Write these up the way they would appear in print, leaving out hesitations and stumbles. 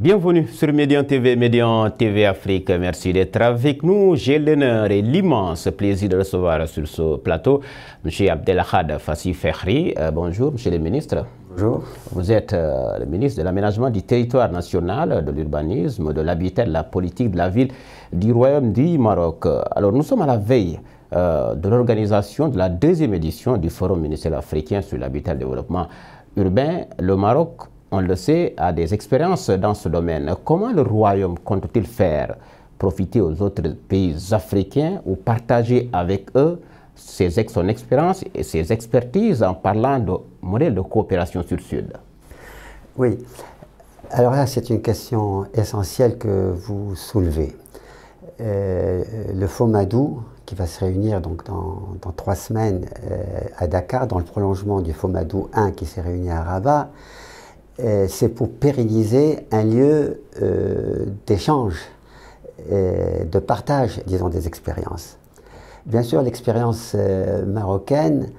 Bienvenue sur Médian TV Afrique. Merci d'être avec nous. J'ai l'honneur et l'immense plaisir de recevoir sur ce plateau M. Abdelahad Fassi Fehri. Bonjour, M. le ministre. Bonjour. Vous êtes le ministre de l'Aménagement du territoire national, de l'urbanisme, de l'habitat, de la politique de la ville du Royaume du Maroc. Alors, nous sommes à la veille de l'organisation de la deuxième édition du Forum ministériel africain sur l'habitat et le développement urbain. Le Maroc, on le sait, a des expériences dans ce domaine. Comment le Royaume compte-t-il faire profiter aux autres pays africains ou partager avec eux son expérience et ses expertises en parlant de modèle de coopération sud-sud? Oui, alors là c'est une question essentielle que vous soulevez. Le FOMADou, qui va se réunir donc dans 3 semaines à Dakar, dans le prolongement du FOMADou 1 qui s'est réuni à Rabat, c'est pour pérenniser un lieu d'échange, de partage, disons, des expériences. Bien sûr, l'expérience marocaine,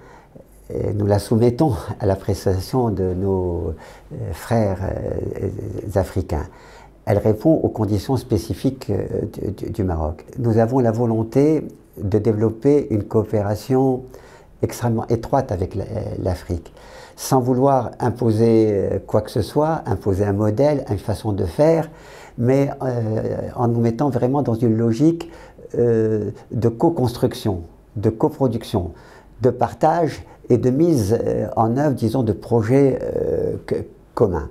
nous la soumettons à l'appréciation de nos frères africains. Elle répond aux conditions spécifiques du Maroc. Nous avons la volonté de développer une coopération extrêmement étroite avec l'Afrique, sans vouloir imposer quoi que ce soit, imposer un modèle, une façon de faire, mais en nous mettant vraiment dans une logique de co-construction, de coproduction, de partage et de mise en œuvre, disons, de projets communs.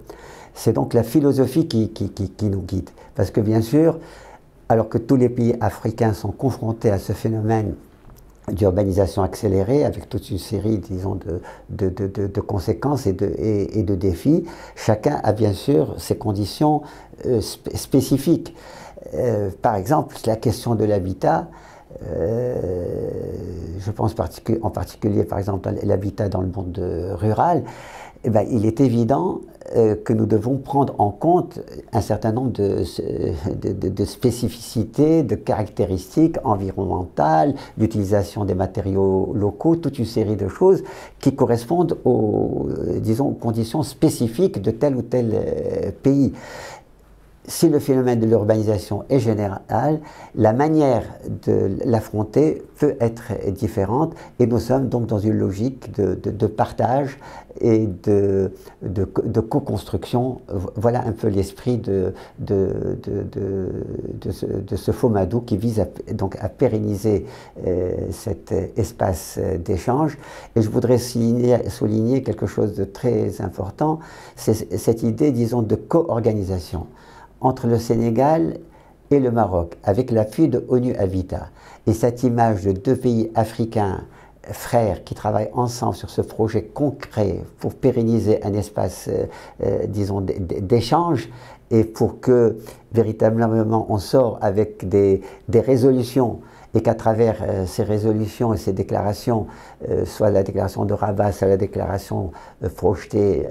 C'est donc la philosophie qui nous guide. Parce que bien sûr, alors que tous les pays africains sont confrontés à ce phénomène d'urbanisation accélérée, avec toute une série, disons, de conséquences et de défis, chacun a bien sûr ses conditions spécifiques. Par exemple, la question de l'habitat, je pense en particulier, par exemple, l'habitat dans le monde rural, eh bien, il est évident que nous devons prendre en compte un certain nombre de spécificités, de caractéristiques environnementales, d'utilisation des matériaux locaux, toute une série de choses qui correspondent aux, disons, aux conditions spécifiques de tel ou tel pays. Si le phénomène de l'urbanisation est général, la manière de l'affronter peut être différente et nous sommes donc dans une logique de partage et de co-construction. Voilà un peu l'esprit de ce FOMADou qui vise donc à pérenniser cet espace d'échange. Et je voudrais souligner quelque chose de très important, c'est cette idée, disons, de co-organisation entre le Sénégal et le Maroc, avec l'appui de ONU Habitat. Et cette image de 2 pays africains, frères, qui travaillent ensemble sur ce projet concret pour pérenniser un espace, disons, d'échange, et pour que, véritablement, on sort avec des résolutions, et qu'à travers ces résolutions et ces déclarations, soit la déclaration de Rabat, soit la déclaration projetée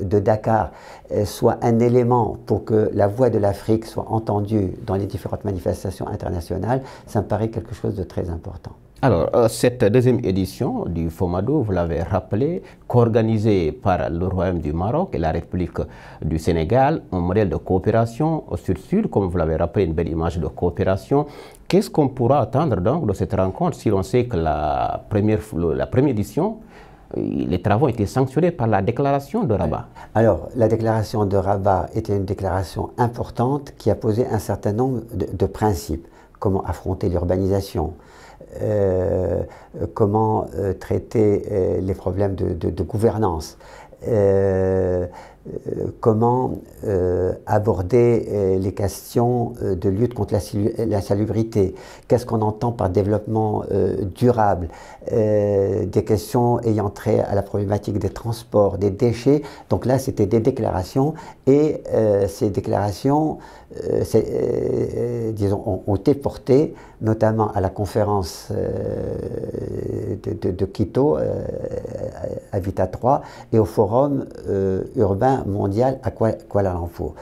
de Dakar, soit un élément pour que la voix de l'Afrique soit entendue dans les différentes manifestations internationales, ça me paraît quelque chose de très important. Alors, cette deuxième édition du FOMADou, vous l'avez rappelé, co-organisée par le Royaume du Maroc et la République du Sénégal, un modèle de coopération au sud-sud, comme vous l'avez rappelé, une belle image de coopération. Qu'est-ce qu'on pourra attendre donc de cette rencontre si l'on sait que la première édition, les travaux ont été sanctionnés par la déclaration de Rabat? Alors, la déclaration de Rabat était une déclaration importante qui a posé un certain nombre de principes. Comment affronter l'urbanisation, comment traiter les problèmes de gouvernance, comment aborder les questions de lutte contre l'insalubrité, qu'est-ce qu'on entend par développement durable, des questions ayant trait à la problématique des transports, des déchets. Donc là, c'était des déclarations et ces déclarations disons, ont été portées notamment à la conférence de Quito, Habitat 3, et au forum urbain mondial à Kuala Lumpur.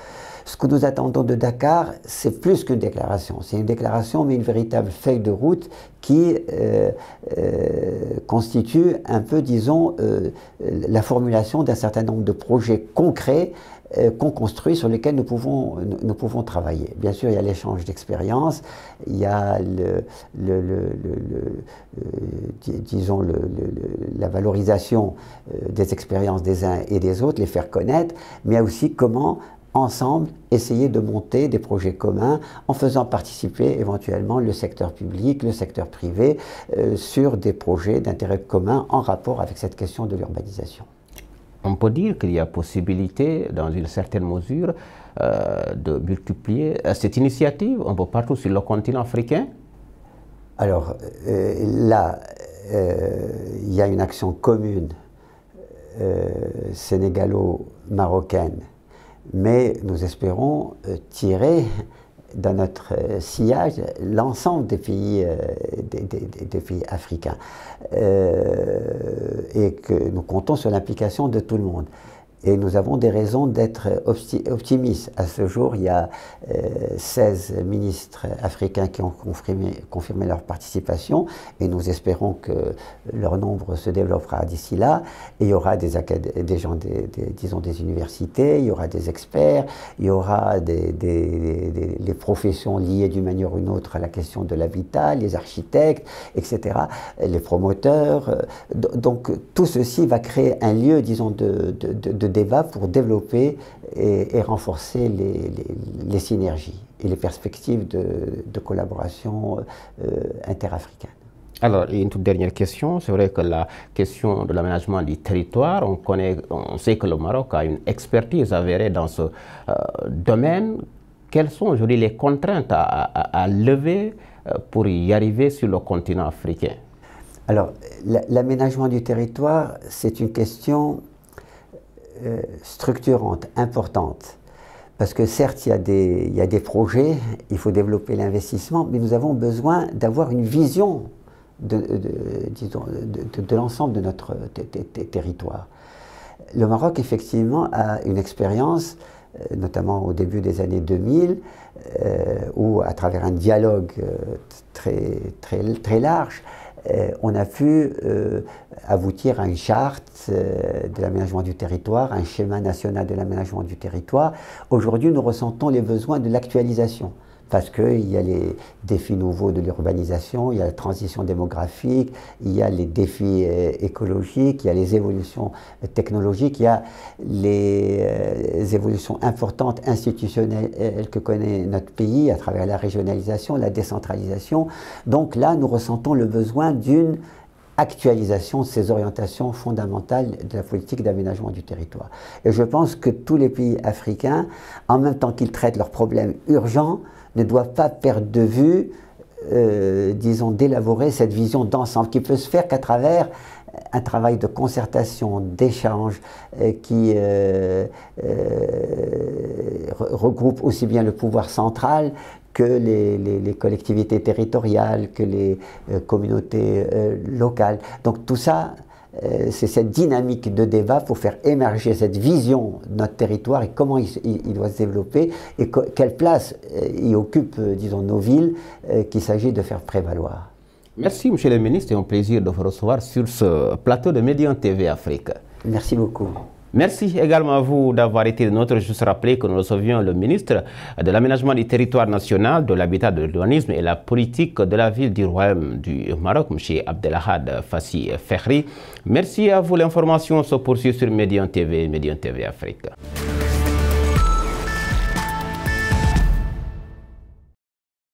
Ce que nous attendons de Dakar, c'est plus qu'une déclaration. C'est une déclaration, mais une véritable feuille de route qui constitue un peu, disons, la formulation d'un certain nombre de projets concrets qu'on construit, sur lesquels nous pouvons travailler. Bien sûr, il y a l'échange d'expériences, il y a disons la valorisation des expériences des uns et des autres, les faire connaître, mais il y a aussi comment, ensemble, essayer de monter des projets communs en faisant participer éventuellement le secteur public, le secteur privé sur des projets d'intérêt commun en rapport avec cette question de l'urbanisation. On peut dire qu'il y a possibilité, dans une certaine mesure, de multiplier cette initiative un peu partout sur le continent africain? Alors là, il y a une action commune sénégalo-marocaine, mais nous espérons tirer dans notre sillage l'ensemble des pays africains et que nous comptons sur l'implication de tout le monde. Et nous avons des raisons d'être optimistes. À ce jour, il y a 16 ministres africains qui ont confirmé leur participation et nous espérons que leur nombre se développera d'ici là. Et il y aura des gens, disons des universités, il y aura des experts, il y aura les professions liées d'une manière ou d'une autre à la question de l'habitat, les architectes, etc., les promoteurs. Donc tout ceci va créer un lieu, disons, de débat pour développer et renforcer les synergies et les perspectives de collaboration interafricaine. Alors, une toute dernière question. C'est vrai que la question de l'aménagement du territoire, on sait que le Maroc a une expertise avérée dans ce domaine. Quelles sont aujourd'hui les contraintes à lever pour y arriver sur le continent africain? Alors, l'aménagement du territoire, c'est une question structurante, importante. Parce que certes, il y a des projets, il faut développer l'investissement, mais nous avons besoin d'avoir une vision de l'ensemble de notre territoire. Le Maroc, effectivement, a une expérience, notamment au début des années 2000, où, à travers un dialogue très large, on a pu aboutir à une charte de l'aménagement du territoire, un schéma national de l'aménagement du territoire. Aujourd'hui, nous ressentons les besoins de l'actualisation, parce qu'il y a les défis nouveaux de l'urbanisation, il y a la transition démographique, il y a les défis écologiques, il y a les évolutions technologiques, il y a les évolutions importantes institutionnelles que connaît notre pays à travers la régionalisation, la décentralisation. Donc là, nous ressentons le besoin d'une actualisation de ces orientations fondamentales de la politique d'aménagement du territoire. Et je pense que tous les pays africains, en même temps qu'ils traitent leurs problèmes urgents, ne doivent pas perdre de vue, disons, d'élaborer cette vision d'ensemble qui peut se faire qu'à travers un travail de concertation, d'échange, qui regroupe aussi bien le pouvoir central que les collectivités territoriales, que les communautés locales. Donc tout ça, c'est cette dynamique de débat pour faire émerger cette vision de notre territoire et comment il doit se développer et quelle place y occupent, disons, nos villes qu'il s'agit de faire prévaloir. Merci, Monsieur le Ministre, c'est un plaisir de vous recevoir sur ce plateau de Médian TV Afrique. Merci beaucoup. Merci également à vous d'avoir été notre. Juste rappeler que nous recevions le ministre de l'Aménagement du territoire national, de l'habitat, de l'urbanisme et la politique de la ville du Royaume du Maroc, M. Abdelahad Fassi Fehri. Merci à vous. L'information se poursuit sur Médian TV Afrique.